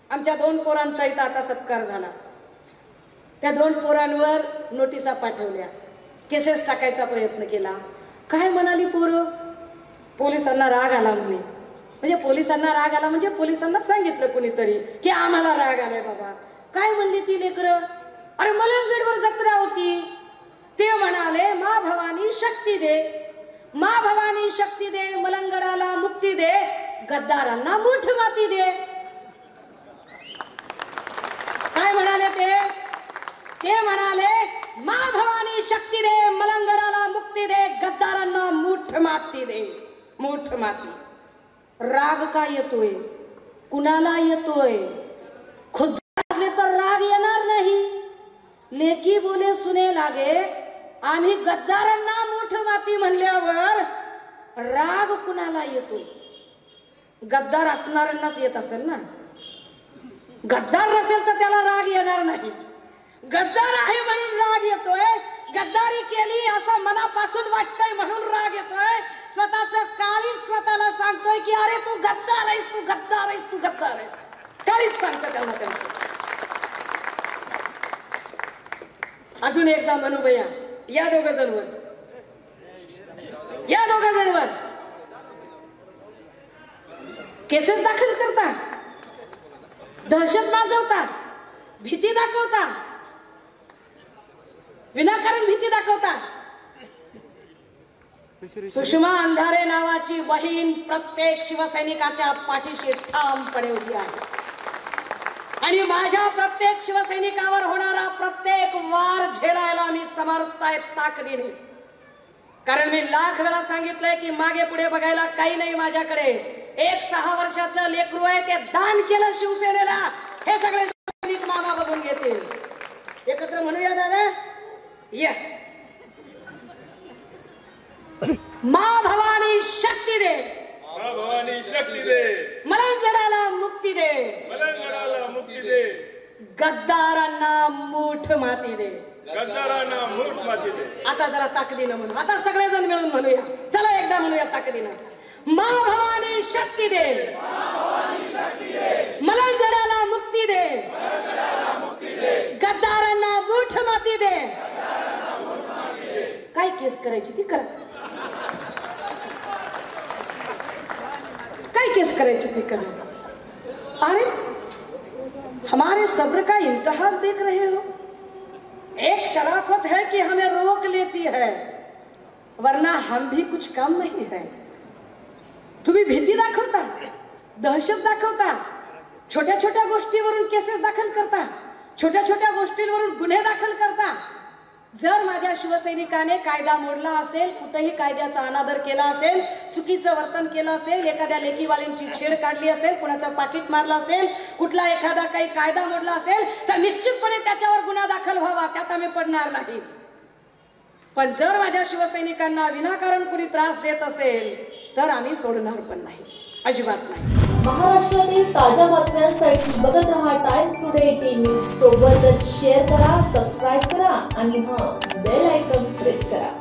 आमच्या 2 पोरांचा इथं आता सत्कार झाला. त्या 2 पोरांवर नोटिसा पाठवल्या, केसेस टाकायचा प्रयत्न केला. काय म्हणाली पोरं? पोलिसांना राग आला म्हणे. म्हणजे पोलिसांना राग आला म्हणजे पोलिसांना सांगितलं कोणीतरी की आम्हाला राग आलाय बाबा. काय म्हणली ती लेकरं? अरे मलंगगडवर जत्रा होती, ते म्हणाले मा भवानी शक्ती दे, मा भवानी शक्ती दे, मलंगडाला मुक्ती दे, गद्दारांना मूठ माती दे. काय म्हणाले ते? ते म्हणाले मा भवानी शक्ती दे, मलंगडाला मुक्ती दे, गद्दारांना मूठ माती दे. मूठ माती. राग का येतोय? कुणाला येतोय? खुद तर राग येणार नाही. लेकी बोले सुने लागे. आम्ही गद्दारांना मूठ माती म्हणल्यावर राग कुणाला येतोय? गद्दार असणाऱ्यांनाच येत असेल ना. गद्दार नसेल तर त्याला राग येणार नाही. गद्दार आहे म्हणून राग येतोय. गद्दारी केली असं मनापासून वाटतंय म्हणून राग येतोय. स्वतःच काळीच स्वतःला सांगतोय की अरे तू गद्दार आहेस, तू गद्दार आहेस, तू गद्दार आहेस. काळीच सांगतं त्यांना. अजून एकदा म्हणू भैया, या 2 जणवर, या 2 जणवर केसेस दाखल करता, दहशत माजवता, भीती दाखवता, विनाकारण भीती दाखवता. सुषमा अंधारे नावाची बहीण प्रत्येक शिवसैनिकाच्या पाठीशी ठामपणे उभी आहे आणि माझ्या प्रत्येक शिवसैनिकावर होणारा प्रत्येक वार झेलायला मी समर्थ आहे ताकदीने. कारण मी लाख वेळा सांगितलंय की मागे पुढे बघायला काही नाही माझ्याकडे. एक 6 वर्षाचं लेकरू आहे, ते दान केलं शिवसेनेला. हे सगळे शिवसैनिक मामा बघून घेतील. एकत्र म्हणूया दादा, ये. मा भवानी शक्ती दे, मा भवानी शक्ती दे, मलंगडाला मुक्ती दे, मलंगडाला मुक्ती दे, गद्दारांना मूठ माती दे, गद्दारांना मूठ माती दे. आता जरा ताकदीनं म्हणू. आता सगळेजण मिळून म्हणूया. चला एकदा म्हणूया ताकदीनं. मा भवानी शक्ती दे, मलंगडाला मुक्ती दे, गद्दारांना मूठ माती दे. काय केस करायची ती करा. काय केस करायची ती करा. अरे हमारे सब्र का इम्तिहान देख रहे हो. एक शराफत है कि हमें रोक लेती है, वरना हम भी कुछ काम नहीं है. तुम्ही भीती दाखवता, दहशत दाखवता, छोट्या छोट्या गोष्टीवरून केसेस दाखल करता, छोट्या छोट्या गोष्टींवरून गुन्हे दाखल करता. जर माझ्या शिवसैनिकाने कायदा मोडला असेल, कुठेही कायद्याचा अनादर केला असेल, चुकीचं वर्तन केलं असेल, एखाद्या लेकीवालींची छेड काढली असेल, कुणाचं पाकिट मारलं असेल, कुठला एखादा काही कायदा मोडला असेल, तर निश्चितपणे त्याच्यावर गुन्हा दाखल व्हावा. त्यात आम्ही पडणार नाही. पण जर माझ्या शिवसैनिकांना विनाकारण कुणी त्रास देत असेल तर आम्ही सोडणार पण नाही, अजिबात नाही. महाराष्ट्रातील ताज्या बातम्यांसाठी बघत रहा टाइम्स टुडे 18 न्यूज. सोबतच शेअर करा, सबस्क्राईब करा आणि बेल आयकॉन प्रेस करा.